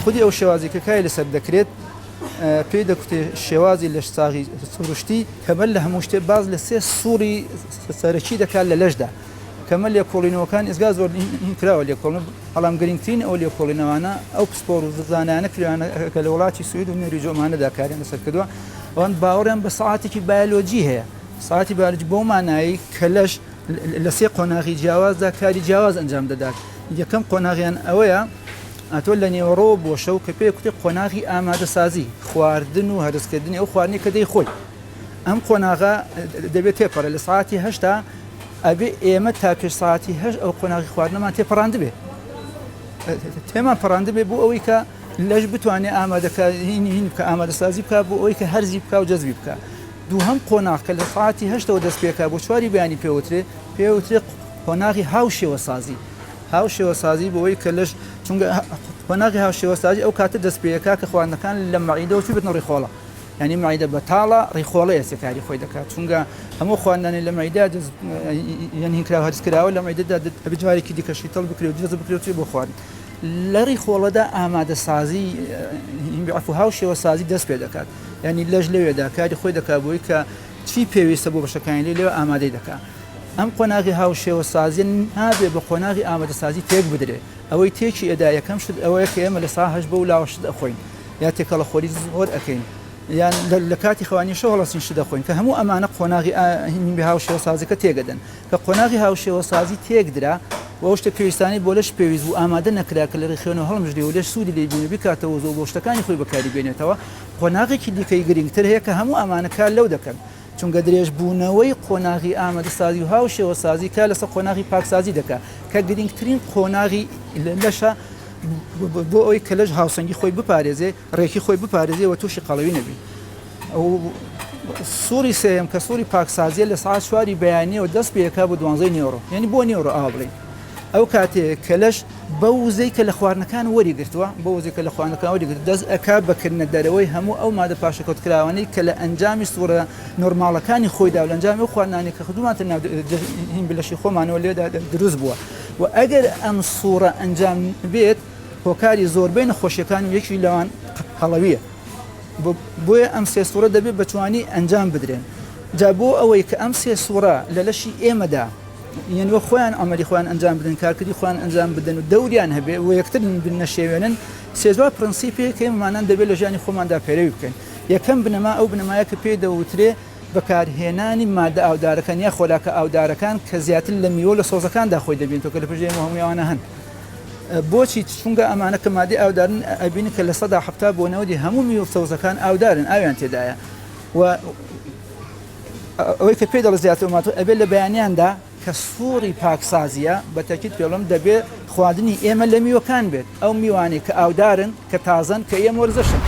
خودی ئەو شێوازی کە کای لەسەر دەکرێت پێی دەکوتێ شێوازی لە ساغی سروشتی کەمە لە هەموو شتێ باز لە سێ سووری سەرەکی دەکات لە لەشدا کەمە لێکۆڵینەوەکان ئێزگا زۆر کراوە لێکۆڵن بەڵام گرنگترین ئەو لێکۆڵینەوانە ئەو پسپۆر و زانانە کراوانە کە لە وڵاتی سوید و نێریجۆمانەدا کاریان لەسەر کردووە ئەوان باوەڕیان بە سەعاتێکی بایۆلۆجی هەیە ساعتی بایۆلۆجی بۆ مانایی کە لەش لە سێ قۆناغی جیاوازدا کاری جیاواز ئەنجام دەدات یەکەم قۆناغیان ئەوەیە ئەتۆ لە نێوەڕۆ بۆ شەو کە پێ کوتی قۆناغی ئامادەسازی خواردن و هەرسکردنی ئەو خواردنی کە دەی خۆی ئەم قۆناغا دەبێت تێپەڕە لە ساعتی هەشتا ئەبێ ئێمە تا پێش ساعتی هەش ئەو قۆناغی خواردنەمان تێپەڕاند بێ تێمان پەڕاند بێ بۆ ئەوەی کە لەش بتوانێت ئامادەکارین کە ئامادەسازی بکە بۆ ئەوەی کە هەرزی بکە و جەزبی بکە دووهەم قۆناغ کە لە ساعتی هەشتەوە دەست پێکا بۆ چواری بەیانی پێوترێت قۆناغی هاوشێوەسازی هاوشێوەسازی بۆەوەی کە لەش چونکە قۆناغی هاوشێوەسازی ئەو کاتە دەست پێکا کە خواردنەکان لە مەعیدەوە چی بێتنە ڕێخۆڵە ینی مەعیدە بەتاڵە ڕێخۆڵەیە سێکاری خۆی دەکات چونکە هەموو خواردنانی لە مەعیدا یعنی هینکراوە هەرسکراوە لە مەعیدەدا ئەبێ جوارێکی دیکەشی تەڵ بکرێت و جەز بکرێت بۆ خواردن لە ڕێخۆڵەدا ئامادەسازی عفو هاوشێوەسازی دەست پێ دەکات ینی لەش لەوێدا کاری خۆی دەکات بۆی کە چی پێویستە بۆ بەشەکانی لێوە ئامادەی دەکات ئەم قۆناغی هاوشێوەسازی نابێ بە قۆناغی ئامادەسازی تێک بدرێت ئەوەی تێکی ئەدا یەکەم شت ئەوەیە کە ئێمە لە سا هەش بە و لاوەشت ئەخۆین یا تێکەڵە خۆری زۆر ئەەکەین یان لە کاتی خەوانی شە هەڵەسین ش دەخۆین کە هەموو ئەمانە قۆناغی هاوشێوەسازیەکە تێگەدەن کە قۆناغی هاوشێوەسازی تێکدرا بۆ شتە پێویستانی بۆ لەش پێویست و ئامادە نەکرا کە لە ڕێخێنەوە هەڵمژدێ و لەش سوودی لێ بینێ بکاتەوە زۆر بۆ شتەکانی خۆی بەکاری بێنێتەوە قۆناغێکی دیکەی گرنگتر هەیە کە هەموو ئەمانە کار لەو دەکەن چونکە درێژبوونەوەی قۆناغی ئامادەسازی و هاوشێوەسازی کا لەسەر قۆناغی پاکسازی دەکات کە گرنگترین قۆناغی لەشە بۆ ئەوەی کە لەش هاوسەنگی خۆی بپارێزێ ڕێکی خۆی بپارێزێ و تووشی قەڵەوی نەبی ئەو سووری سێم کە سووری پاکسازیە لە ساعت چواری بەیانیەوە دەست پێکا بۆ 12 نیۆڕۆ یعنی بۆ نیۆڕۆ ئاوا بڵێ ئەو کاتێک کە لەش بە وزەی کە لە خواردنەکان وەریگرتووە بە وزەی کە لە خواردنەکان وەریگرت دەست ئەکا بەکردنە دەرەوەی هەموو ئەو مادە پاشەکەوتکراوانەی کە لە ئەنجامی سوورە نۆرماڵەکانی خۆیدا و لە ئەنجامی ئەو خواردنانی کە خدوماتە هین بلەشی خۆمانەوە لێدا دروست بووە و ئەگەر ئەم سوورە ئەنجام بێت هۆکاری زۆربەی نەخۆشیەکانی یەکی لەوان قەڵەویە بۆیە ئەم سێ سوورە دەبێت بەتوانی ئەنجام بدرێن جا بۆ ئەوەی کە ئەم سێ سوورە لە لەشی ئێمەدا یعنی خۆیان ئەمەری خۆیان ئەنجام بدەن کارکردی خۆیان ئەنجام بدەن و دەوریان هەبێ و یەکتر نەشێوێنن سێزوار پرەنسیپێک کە ئێمەمانان دەبێت لە ژیانی خۆماندا پێرەوی بکەین یەکەم بنەما ئەو بنەمایە کە پێی دەوترێ بەکارهێنانی مادە ئاودارەکان یا خۆلاکە ئاودارەکان کە زیاتر لە میوە لە سۆزەکاندا خۆی دەبین تۆ کە لە پژێ هەموویانە هەن بۆچی چونکە ئەمانە کە مادەی ئاودارن ئەبینی کە لە 170 بۆ 90 هەموو میوە سەوزەکان ئاودارن ئاویان تێدایە و ئەوەی کە پێی دەڵ زیاتر ماتۆ ئەبێت لە بەیانیاندا کە سووری پاکسازیە بەتەکیت پێڵم دەبێت خواردنی ئێمە لە میوەکان بێت ئەو میوانی کە ئاودارن کە تازن کە ئێمە وەرزەشن